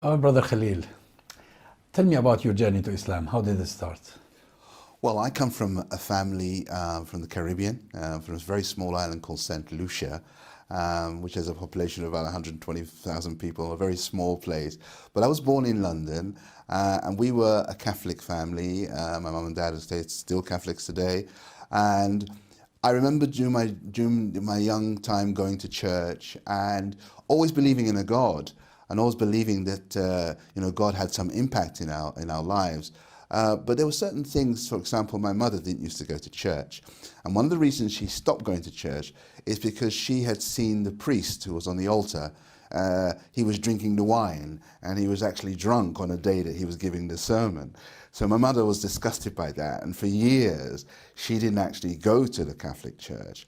Our brother Khalil, tell me about your journey to Islam. How did it start? Well, I come from a family from the Caribbean, from a very small island called St. Lucia, which has a population of about 120,000 people, a very small place. But I was born in London, and we were a Catholic family. My mum and dad are still Catholics today. And I remember during my young time going to church and always believing in a God, and always believing that God had some impact in our lives. But there were certain things. For example, my mother didn't used to go to church, and one of the reasons she stopped going to church is because she had seen the priest who was on the altar. He was drinking the wine, and he was actually drunk on a day that he was giving the sermon. So my mother was disgusted by that, and for years she didn't actually go to the Catholic Church.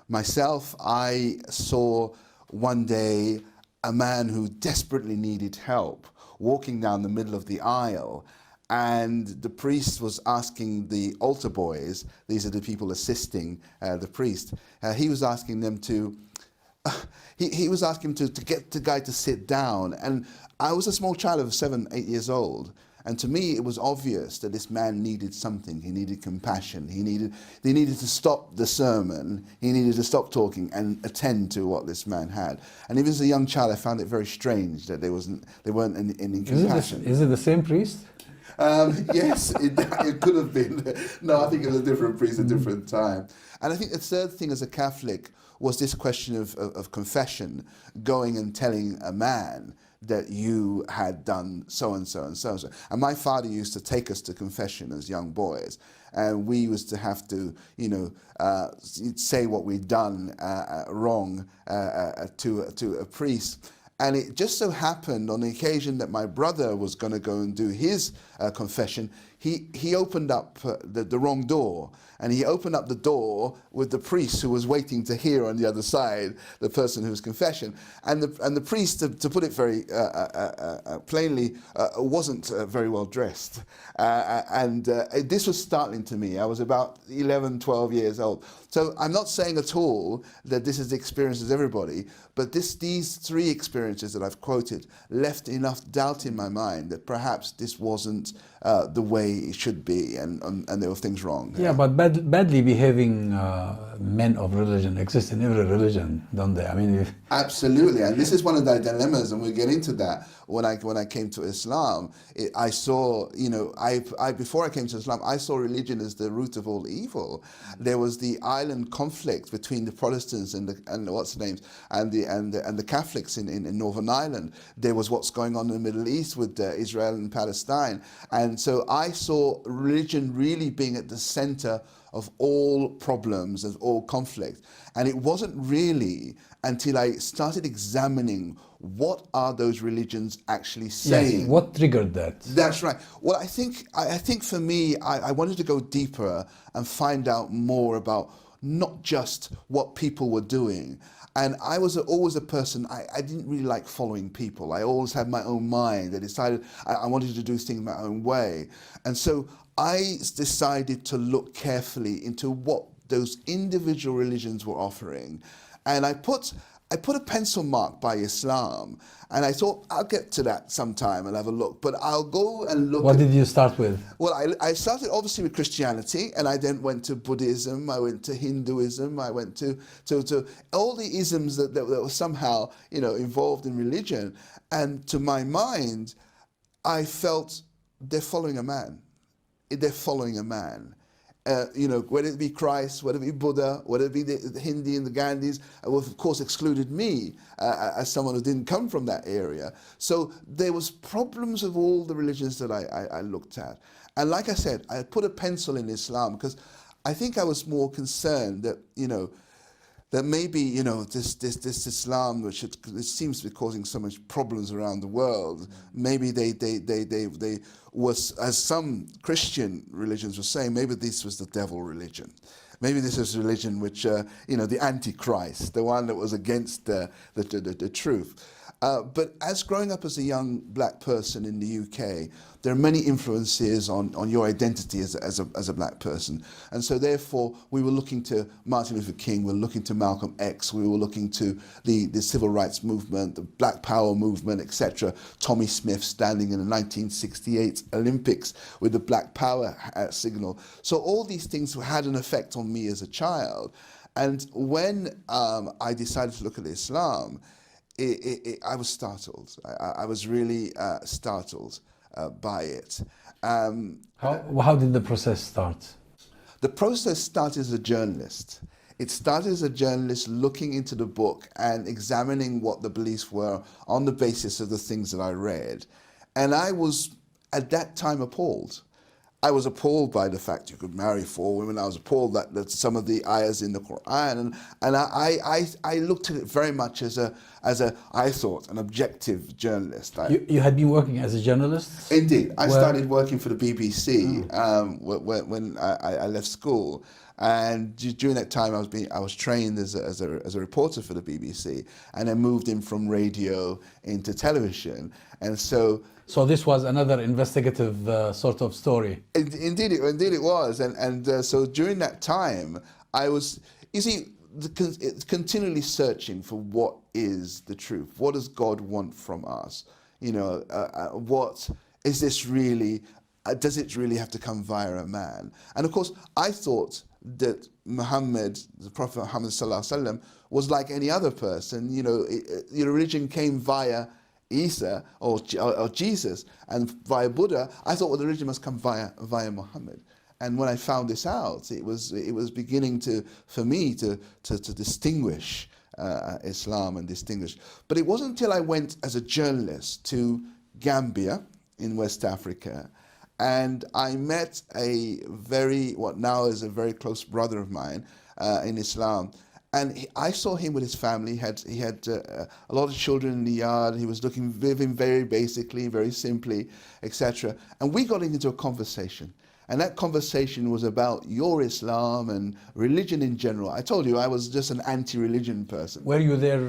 Myself, I saw one day a man who desperately needed help walking down the middle of the aisle, and the priest was asking the altar boys, these are the people assisting the priest, he was asking them to he was asking to get the guy to sit down. And I was a small child of 7, 8 years old, and to me it was obvious that this man needed something. He needed compassion. He needed to stop the sermon. He needed to stop talking and attend to what this man had. And even as a young child, I found it very strange that there weren't any compassion. Is it the same priest? Yes, it could have been. No, I think it was a different priest, a different time. And I think the third thing as a Catholic was this question of confession, going and telling a man that you had done so and so and so and so. And my father used to take us to confession as young boys, and we used to have to, say what we'd done wrong to a priest. And it just so happened on the occasion that my brother was going to go and do his confession, he opened up the wrong door. And he opened up the door with the priest who was waiting to hear on the other side the person whose confession. And the priest, to put it very plainly, wasn't very well dressed. This was startling to me. I was about 11, 12 years old. So I'm not saying at all that this is the experience of everybody, but these three experiences that I've quoted left enough doubt in my mind that perhaps this wasn't the way it should be, and there were things wrong. Yeah, but badly behaving men of religion exist in every religion, don't they? I mean, absolutely, and this is one of the dilemmas, and we'll get into that. When I came to Islam, I saw, before I came to Islam, I saw religion as the root of all evil. There was the island conflict between the Protestants and the Catholics in Northern Ireland. There was what's going on in the Middle East with Israel and Palestine, and so I saw religion really being at the center of all problems, of all conflict. And it wasn't really until I started examining what are those religions actually saying. Yes, what triggered that? That's right. Well, I think for me, I wanted to go deeper and find out more about not just what people were doing. And I was always a person, I didn't really like following people. I always had my own mind. I decided I wanted to do things my own way. And so I decided to look carefully into what those individual religions were offering. And I put a pencil mark by Islam, and I thought I'll get to that sometime and have a look, but I'll go and look. What did you start with? Well, I started obviously with Christianity, and I then went to Buddhism, I went to Hinduism, I went to all the isms that were somehow, involved in religion. And to my mind, I felt they're following a man. They're following a man. Whether it be Christ, whether it be Buddha, whether it be the Hindi and the Gandhis, of course excluded me as someone who didn't come from that area. So there was problems of all the religions that I looked at. And like I said, I put a pencil in Islam because I think I was more concerned that, that maybe, this Islam, which it seems to be causing so much problems around the world, maybe they was, as some Christian religions were saying, maybe this was the devil religion. Maybe this is a religion which, the Antichrist, the one that was against the truth. But as growing up as a young black person in the UK, there are many influences on your identity as a black person. And so therefore, we were looking to Martin Luther King, we were looking to Malcolm X, we were looking to the civil rights movement, the Black Power movement, etc. Tommy Smith standing in the 1968 Olympics with the Black Power signal. So all these things had an effect on me as a child. And when I decided to look at Islam, I was startled. I was really startled by it. How did the process start? The process started as a journalist. It started as a journalist looking into the book and examining what the beliefs were on the basis of the things that I read. And I was, at that time, appalled. I was appalled by the fact you could marry 4 women. I was appalled that some of the ayahs in the Quran, and I looked at it very much as I thought, an objective journalist. You had been working as a journalist? Indeed, I started working for the BBC when I left school, and during that time I was trained as a reporter for the BBC, and I moved in from radio into television, and so. So this was another investigative sort of story. Indeed it was, and so during that time, I was, you see, continually searching for what is the truth. What does God want from us? You know, what is this really? Does it really have to come via a man? And of course, I thought that Muhammad, the Prophet Muhammad sallallahu alaihi wasallam, was like any other person. You know, your religion came via Isa or Jesus, and via Buddha. I thought, well, the religion must come via Muhammad. And when I found this out, it was beginning for me to distinguish Islam and distinguish. But it wasn't until I went as a journalist to Gambia in West Africa, and I met what now is a very close brother of mine in Islam. And I saw him with his family. He had a lot of children in the yard. He was living very basically, very simply, etc. And we got into a conversation. And that conversation was about your Islam and religion in general. I told you I was just an anti-religion person. Were you there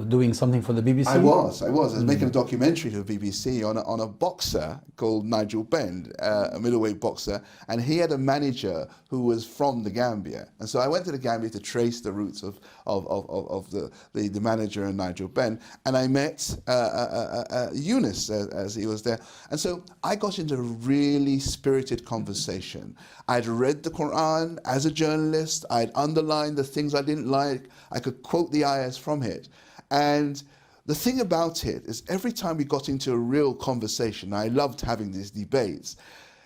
doing something for the BBC? I was making a documentary to the BBC on a boxer called Nigel Benn, a middleweight boxer, and he had a manager who was from the Gambia. And so I went to the Gambia to trace the roots of the manager and Nigel Benn, and I met Yunus as he was there. And so I got into a really spirited conversation. I'd read the Quran as a journalist. I'd underlined the things I didn't like. I could quote the ayahs from it. And the thing about it is every time we got into a real conversation, I loved having these debates,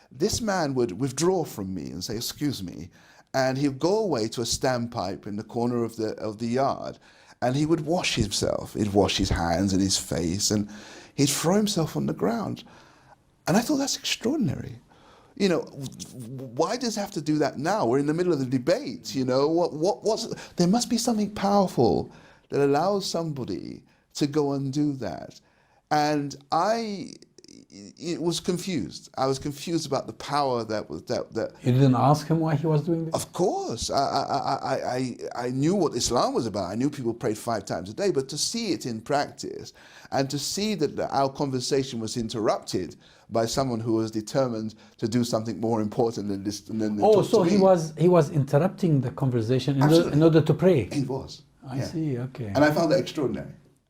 this man would withdraw from me and say, excuse me, and he'd go away to a standpipe in the corner of the yard, and he would wash himself. He'd wash his hands and his face, and he'd throw himself on the ground. And I thought, that's extraordinary. You know, why does he have to do that now? We're in the middle of the debate, you know. There must be something powerful that allows somebody to go and do that. And I was confused. I was confused about the power that was that. You didn't ask him why he was doing this? Of course, I knew what Islam was about. I knew people prayed 5 times a day, but to see it in practice and to see that our conversation was interrupted by someone who was determined to do something more important than this. So he was interrupting the conversation in order to pray. He was. I see. Okay. And I found that extraordinary.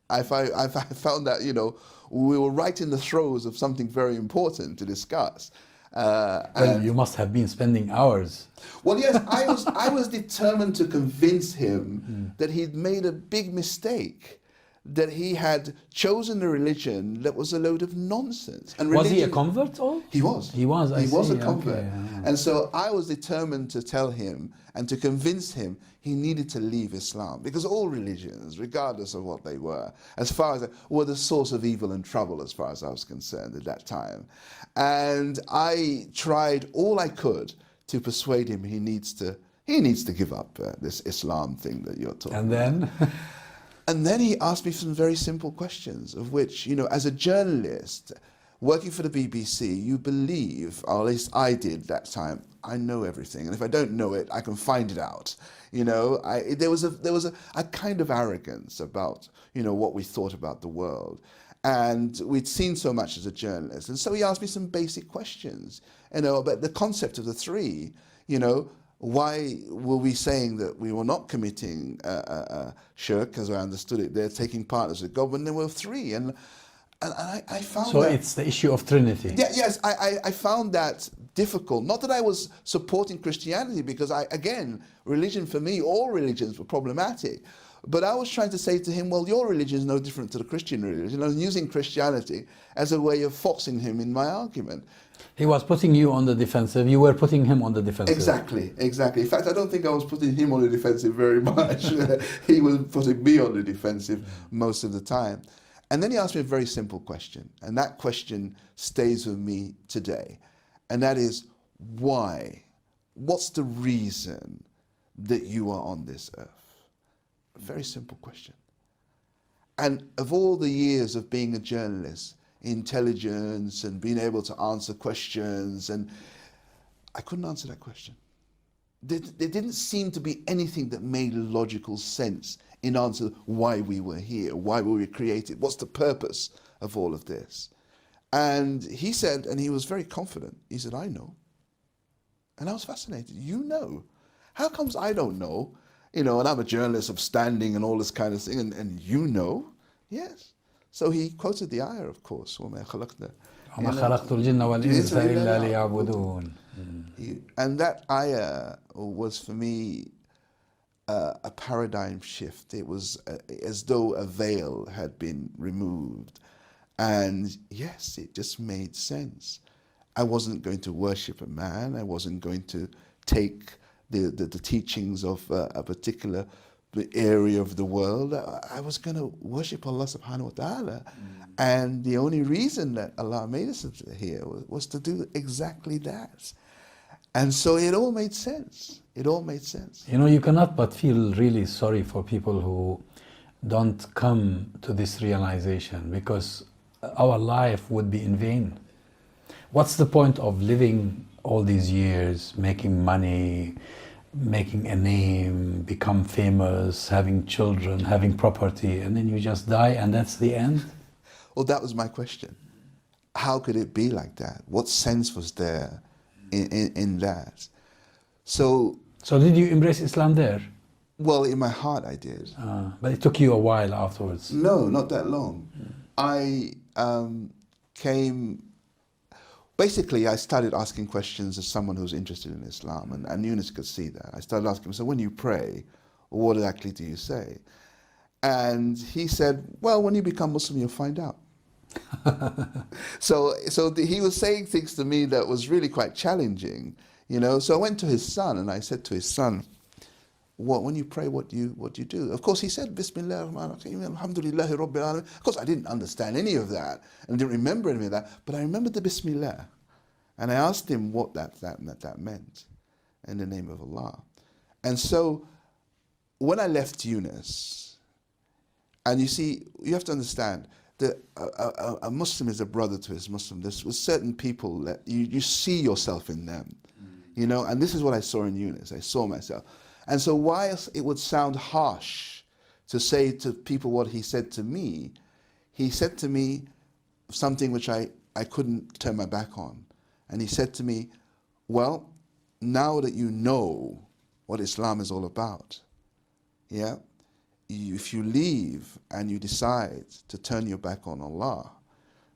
I found that, you know, we were right in the throes of something very important to discuss. Well, you must have been spending hours. Well, yes, I was determined to convince him that he'd made a big mistake, that he had chosen a religion that was a load of nonsense. And was he a convert? He was. He was. He was a convert. Okay. And so I was determined to tell him and to convince him he needed to leave Islam, because all religions, regardless of what they were the source of evil and trouble as far as I was concerned at that time. And I tried all I could to persuade him he needs to give up this Islam thing that you're talking about. And then? And then he asked me some very simple questions, of which, you know, as a journalist, working for the BBC, you believe, or at least I did that time, I know everything, and if I don't know it, I can find it out. There was a kind of arrogance about what we thought about the world, and we'd seen so much as a journalist, and so he asked me some basic questions, about the concept of the three. Why were we saying that we were not committing shirk, as I understood it? They're taking partners with God when there were three, and I found so that, it's the issue of Trinity. yeah, yes, I found that difficult. Not that I was supporting Christianity, because religion for me, all religions were problematic. But I was trying to say to him, well, your religion is no different to the Christian religion. I was using Christianity as a way of forcing him in my argument. He was putting you on the defensive. You were putting him on the defensive. Exactly. In fact, I don't think I was putting him on the defensive very much. He was putting me on the defensive most of the time. And then he asked me a very simple question, and that question stays with me today. And that is, why? What's the reason that you are on this earth? A very simple question. And of all the years of being a journalist, intelligence and being able to answer questions, and I couldn't answer that question. There didn't seem to be anything that made logical sense in answer why we were here, why were we created, what's the purpose of all of this. And he said, and he was very confident, he said, I know. And I was fascinated. You know? How comes I don't know? And I'm a journalist of standing and all this kind of thing, and you know? Yes. So he quoted the ayah, of course, وَمَا خَلَقْنَا وَمَا خَلَقْتُ الْجِنَّ وَالْإِنسَ إِلَّا لِيَعْبُدُونَ. And that ayah was for me a paradigm shift. It was as though a veil had been removed. And yes, it just made sense. I wasn't going to worship a man. I wasn't going to take the teachings of a particular area of the world. I was going to worship Allah subhanahu wa ta'ala. And the only reason that Allah made us here was to do exactly that. And so it all made sense. It all made sense. You cannot but feel really sorry for people who don't come to this realization, because our life would be in vain. What's the point of living all these years, making money, making a name, become famous, having children, having property, and then you just die and that's the end? Well, that was my question. How could it be like that? What sense was there in that? So did you embrace Islam there? Well, in my heart I did. But it took you a while afterwards. No, not that long. I basically I started asking questions as someone who's interested in Islam, and Yunus could see that. I started asking him, so when you pray, what exactly do you say? And he said, well, when you become Muslim, you'll find out. So he was saying things to me that was really quite challenging, So I went to his son and I said to his son, when you pray, what do you do? Of course, he said, Bismillah ar-Rahman ar-Rahim, Alhamdulillahi Rabbil Alamin. Of course, I didn't understand any of that and didn't remember any of that, but I remembered the Bismillah. And I asked him what that meant, in the name of Allah. And so when I left Yunus, and you see, you have to understand that a Muslim is a brother to his Muslim. There's certain people that you see yourself in them, and this is what I saw in Yunus. I saw myself. And so whilst it would sound harsh to say to people what he said to me something which I couldn't turn my back on. And he said to me, well, now that you know what Islam is all about, if you leave and you decide to turn your back on Allah,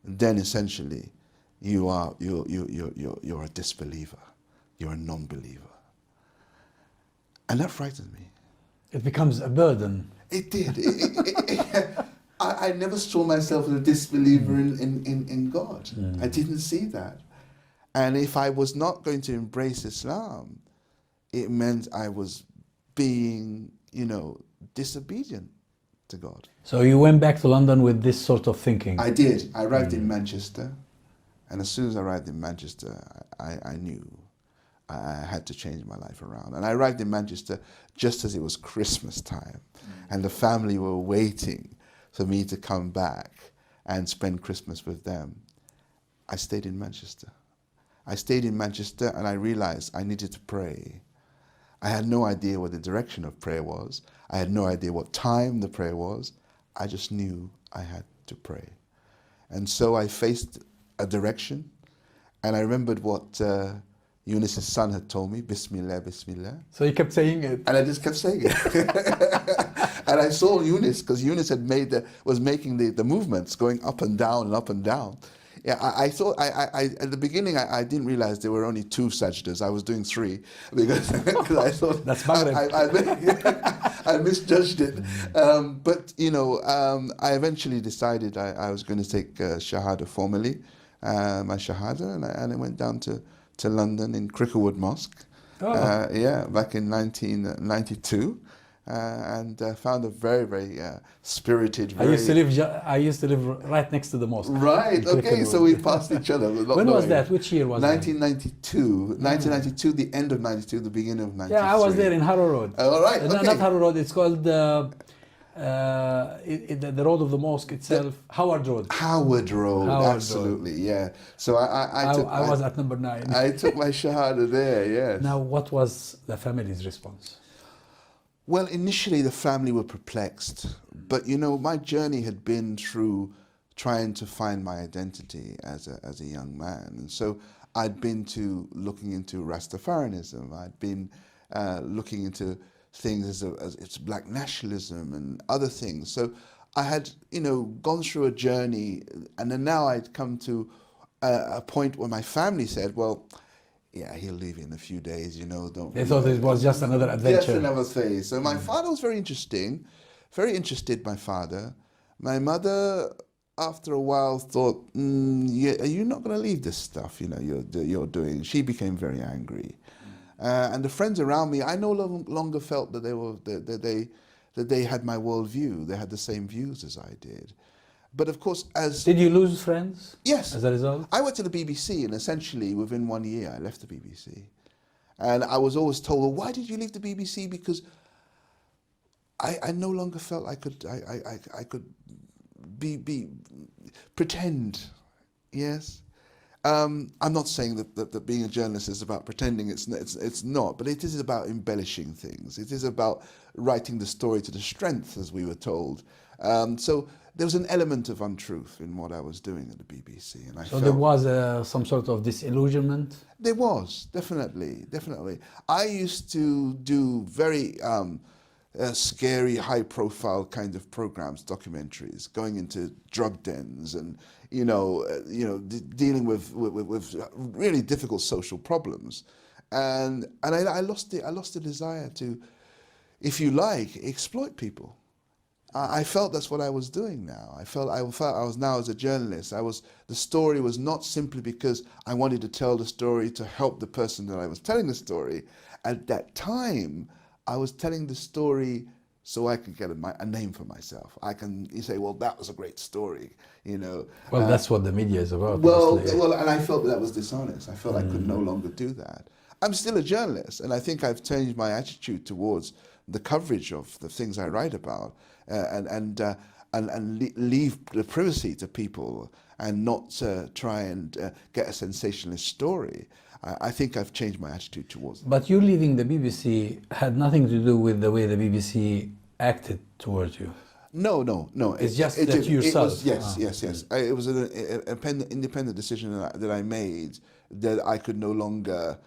then essentially you're a disbeliever, you're a non-believer. And that frightened me. It becomes a burden. It did. I never saw myself as a disbeliever in God. I didn't see that. And if I was not going to embrace Islam, it meant I was being, disobedient to God. So you went back to London with this sort of thinking? I did. I arrived in Manchester. And as soon as I arrived in Manchester, I knew I had to change my life around. And I arrived in Manchester just as it was Christmas time. And the family were waiting for me to come back and spend Christmas with them. I stayed in Manchester. I stayed in Manchester and I realized I needed to pray. I had no idea what the direction of prayer was. I had no idea what time the prayer was. I just knew I had to pray. And so I faced a direction, and I remembered what Eunice's son had told me, Bismillah, Bismillah. So you kept saying it. And I just kept saying it. And I saw Eunice, because Eunice had was making the movements, going up and down and up and down. Yeah, I thought, at the beginning, I didn't realize there were only 2 sajdas. I was doing 3 because I thought That's Maghrib. I misjudged it. But, I eventually decided I was going to take Shahada formally, my Shahada, and I went down to London in Cricklewood Mosque. Oh. Back in 1992. And found a very, very spirited. I used to live right next to the mosque. Right. Okay. So we passed each other. When was that? Which year was 1992. that? 1992. The end of 92. The beginning of 93. Yeah, I was there in Harrow Road. All right. Okay. Not Harrow Road. It's called the road of the mosque itself. Howard Road. Howard Road. Howard Absolutely. Road. Yeah. So I was at number 9. I took my Shahada there. Yes. Now, what was the family's response? Well, initially the family were perplexed, but my journey had been through trying to find my identity as a young man, and so I'd been looking into Rastafarianism. I'd been looking into things as it's black nationalism and other things. So I had gone through a journey, and then now I'd come to a point where my family said, "Well, yeah, he'll leave in a few days, don't." They thought it was just another adventure. Just another phase. So my father was very interested, my father. My mother, after a while, thought, are you not going to leave this stuff, you're doing? She became very angry. And the friends around me, I no longer felt that they had my worldview. They had the same views as I did. But of course, Did you lose friends? Yes. As a result? I went to the BBC, and essentially within 1 year I left the BBC. And I was always told, well, why did you leave the BBC? Because I no longer felt I could pretend. Yes. I'm not saying that being a journalist is about pretending. It's not, but it is about embellishing things. It is about writing the story to the strength, as we were told. So there was an element of untruth in what I was doing at the BBC, and so there was some sort of disillusionment. There was definitely. I used to do very scary, high-profile kind of programs, documentaries, going into drug dens and dealing with really difficult social problems, and I lost the desire to, if you like, exploit people. I felt that's what I was doing now. I felt I was now as a journalist. The story was not simply because I wanted to tell the story to help the person that I was telling the story. At that time, I was telling the story so I could get a name for myself. You say, well, that was a great story, Well, that's what the media is about. Well, and I felt that was dishonest. I felt I could no longer do that. I'm still a journalist, and I think I've changed my attitude towards the coverage of the things I write about, and leave the privacy to people, and not try and get a sensationalist story. I think I've changed my attitude towards that. But you leaving the BBC had nothing to do with the way the BBC acted towards you. No. It's just that yourself. Yes. It was an independent decision that I made, that I could no longer.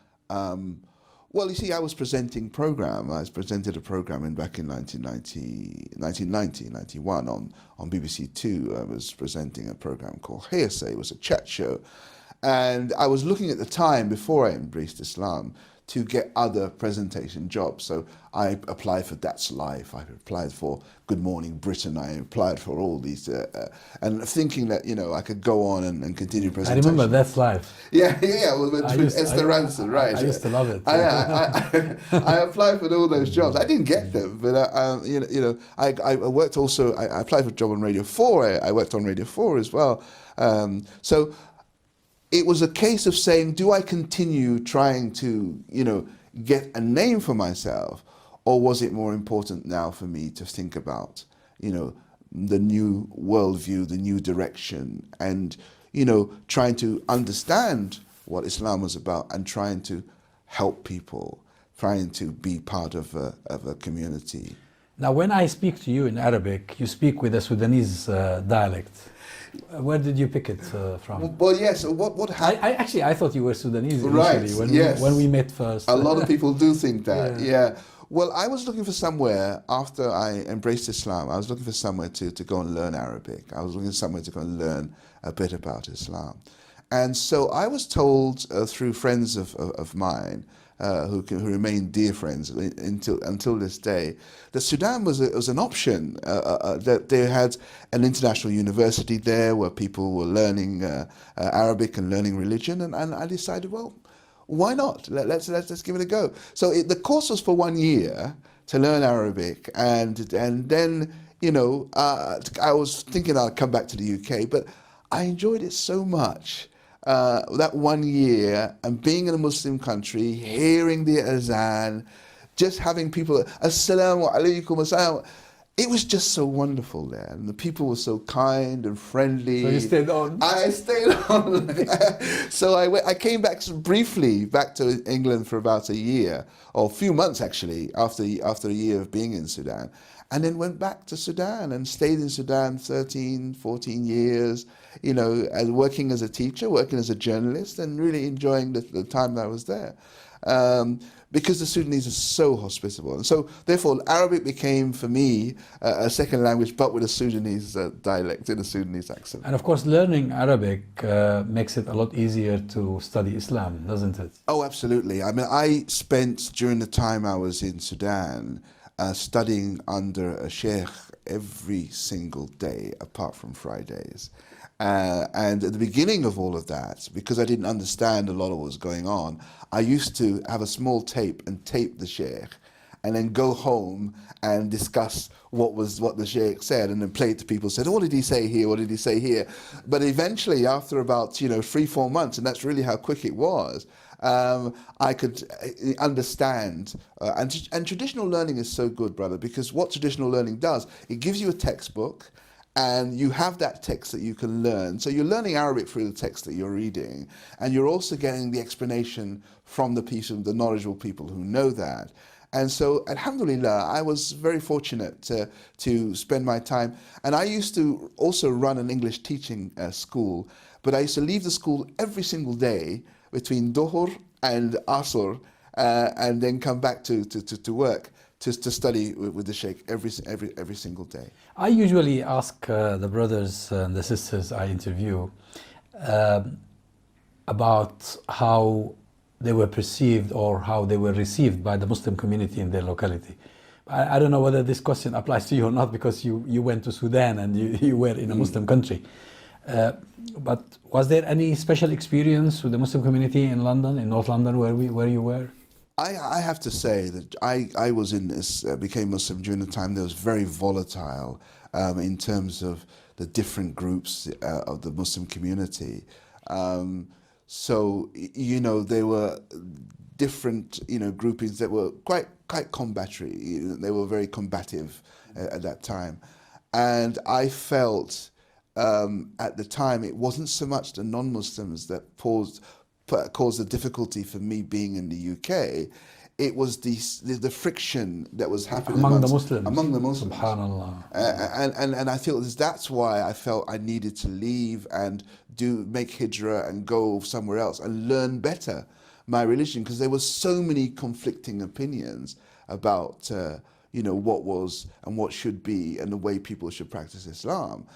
Well, you see, I was presenting program. I presented a program back in 1991 on BBC Two. I was presenting a program called Hearsay. It was a chat show. And I was looking at the time, before I embraced Islam, to get other presentation jobs. So I applied for That's Life. I applied for Good Morning Britain. I applied for all these, and thinking that I could go on and continue presentation. I remember That's Life. Yeah. Well, Esther Ranson, right? I used to love it. I applied for all those jobs. I didn't get them, but I worked also. I applied for a job on Radio 4. I worked on Radio 4 as well. So it was a case of saying, do I continue trying to, get a name for myself, or was it more important now for me to think about, the new worldview, the new direction, and, trying to understand what Islam was about and trying to help people, trying to be part of a community. Now, when I speak to you in Arabic, you speak with a Sudanese dialect. Where did you pick it from? Well, yes. What happened? I thought you were Sudanese Right, initially yes. when we met first. A lot of people do think that. Yeah. Yeah. Well, I was looking for somewhere after I embraced Islam. I was looking for somewhere to go and learn Arabic. I was looking for somewhere to go and learn a bit about Islam. And so I was told through friends of mine who remain dear friends until this day, that Sudan was an option. That they had an international university there where people were learning Arabic and learning religion, and I decided, well, why not? Let's give it a go. So the course was for 1 year to learn Arabic, and then I was thinking I'd come back to the UK, but I enjoyed it so much. That 1 year and being in a Muslim country, hearing the azan, just having people, assalamu alaikum, assalam. It was just so wonderful there, and the people were so kind and friendly. So you stayed on? I stayed on. So I came back briefly back to England for about a year, or a few months actually, after a year of being in Sudan. And then went back to Sudan and stayed in Sudan 13, 14 years, and working as a teacher, working as a journalist, and really enjoying the time that I was there. Because the Sudanese are so hospitable. And so, therefore, Arabic became, for me, a second language, but with a Sudanese dialect and a Sudanese accent. And of course, learning Arabic makes it a lot easier to study Islam, doesn't it? Oh, absolutely. I mean, I spent, during the time I was in Sudan, studying under a sheikh every single day, apart from Fridays. And at the beginning of all of that, because I didn't understand a lot of what was going on, I used to have a small tape and tape the sheikh, and then go home and discuss what the sheikh said, and then play it to people. Said, "Oh, what did he say here? What did he say here?" But eventually, after about 3-4 months, and that's really how quick it was, I could understand. And traditional learning is so good, brother, because what traditional learning does, it gives you a textbook, and you have that text that you can learn. So you're learning Arabic through the text that you're reading, and you're also getting the explanation from the knowledgeable people who know that. And so, alhamdulillah, I was very fortunate to spend my time. And I used to also run an English teaching school, but I used to leave the school every single day between Dhuhr and Asr, and then come back to work to study with the Sheikh every single day. I usually ask the brothers and the sisters I interview about how they were perceived or how they were received by the Muslim community in their locality. I don't know whether this question applies to you or not, because you went to Sudan and you were in a Muslim country. But was there any special experience with the Muslim community in London, in North London, where you were? I have to say that I was in this, became Muslim during the time that was very volatile in terms of the different groups of the Muslim community. So, there were different, groupings that were quite combattory. They were very combative at that time. And I felt at the time it wasn't so much the non-Muslims that caused the difficulty for me being in the UK. It was the friction that was happening among the Muslims. SubhanAllah. And I feel that's why I felt I needed to leave and make hijrah and go somewhere else and learn better my religion, because there were so many conflicting opinions about what was and what should be and the way people should practice Islam.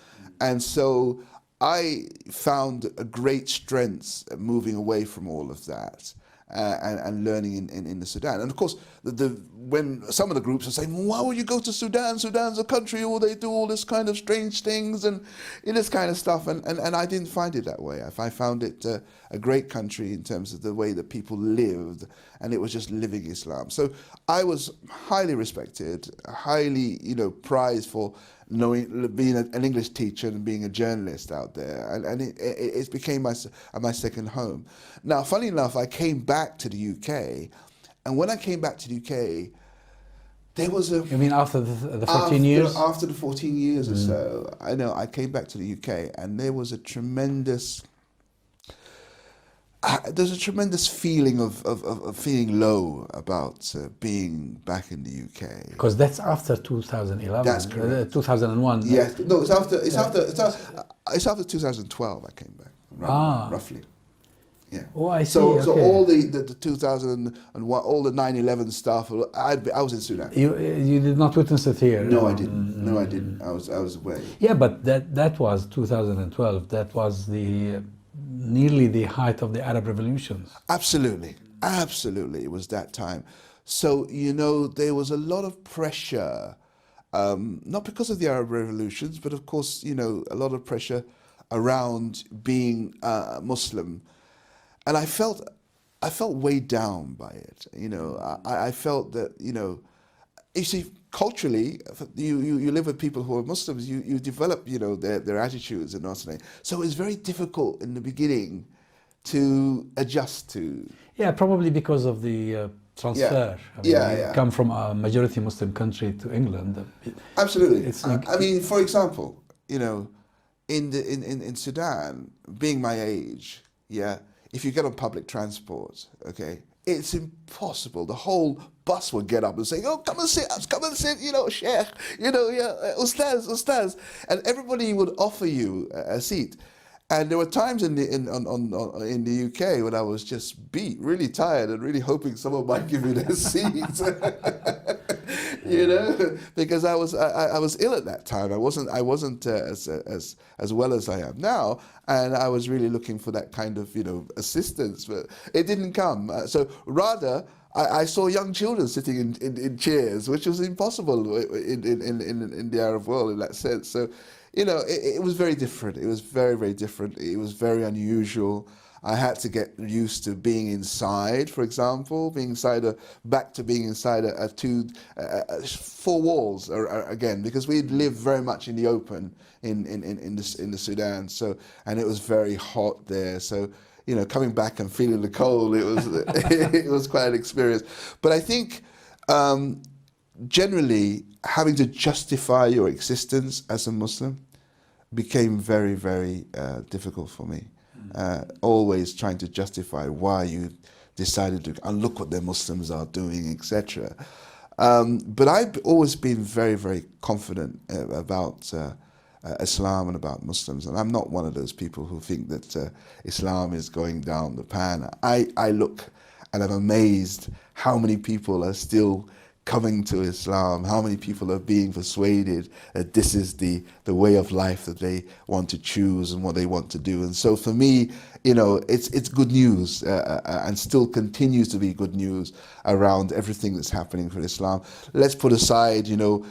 And so I found a great strength moving away from all of that and learning in the Sudan. And of course, when some of the groups are saying, well, why would you go to Sudan? Sudan's a country where they do all this kind of strange things and this kind of stuff. And I didn't find it that way. I found it a great country in terms of the way that people lived, and it was just living Islam. So I was highly respected, highly prized for being an English teacher and being a journalist out there, and it became my second home. Now, funny enough, I came back to the UK, and when I came back to the UK, There was a... You mean after the 14 years? After the 14 years or so, I know, I came back to the UK, and there was a tremendous... there's a tremendous feeling of feeling low about being back in the UK. Because that's after 2011. That's correct. 2001. Yes, no, it's after 2012 I came back, roughly. Yeah. Oh, I see. So okay. all the 2001, all the 9/11 stuff. I was in Sudan. You did not witness it here. No, I didn't. No, I didn't. I was away. Yeah, but that was 2012. That was nearly the height of the Arab revolutions. Absolutely, absolutely. It was that time. So you know, there was a lot of pressure, not because of the Arab revolutions, but of course, you know, a lot of pressure around being Muslim. And I felt weighed down by it. You know, I felt that, you know, you see, culturally, you live with people who are Muslims. You develop, you know, their attitudes and all that. So it's very difficult in the beginning to adjust to. Yeah, probably because of the transfer. Yeah. You come from a majority Muslim country to England. Absolutely. I mean, for example, you know, in Sudan, being my age, yeah. If you get on public transport, okay, it's impossible. The whole bus will get up and say, "Oh, come and sit, you know, Sheikh, you know, yeah, Ustaz," and everybody would offer you a seat. And there were times in the UK when I was just beat, really tired, and really hoping someone might give me their seat. You know, because I was ill at that time. I wasn't as well as I am now, and I was really looking for that kind of, you know, assistance, but it didn't come. So rather, I saw young children sitting in chairs, which was impossible in the Arab world in that sense. So, you know, it was very different. It was very, very different. It was very unusual. I had to get used to being inside, for example, back to being inside four walls again, because we lived very much in the open in the Sudan. So, and it was very hot there. So, you know, coming back and feeling the cold, it was it was quite an experience. But I think generally having to justify your existence as a Muslim became very, very difficult for me. Always trying to justify why you decided to, and look what the Muslims are doing, etc. But I've always been very, very confident about Islam and about Muslims, and I'm not one of those people who think that Islam is going down the pan. I look and I'm amazed how many people are still coming to Islam, how many people are being persuaded that this is the way of life that they want to choose and what they want to do. And so for me, you know, it's good news and still continues to be good news around everything that's happening for Islam. Let's put aside, you know,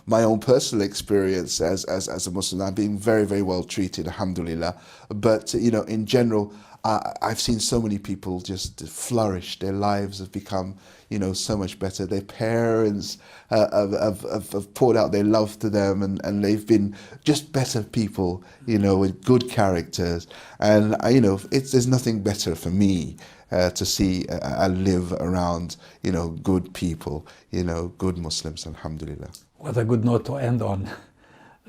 my own personal experience as a Muslim. I'm being very, very well treated, alhamdulillah. But, you know, in general, I've seen so many people just flourish. Their lives have become, you know, so much better. Their parents have poured out their love to them, and they've been just better people, you know, with good characters. And, you know, there's nothing better for me to see and live around, you know, good people, you know, good Muslims, alhamdulillah. What a good note to end on.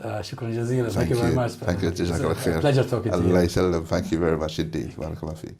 شكرا جزيلا. Thank you very much. Thank you. It's a pleasure talking to you. Allah يسلم. Thank you very much indeed. Barakallah fi.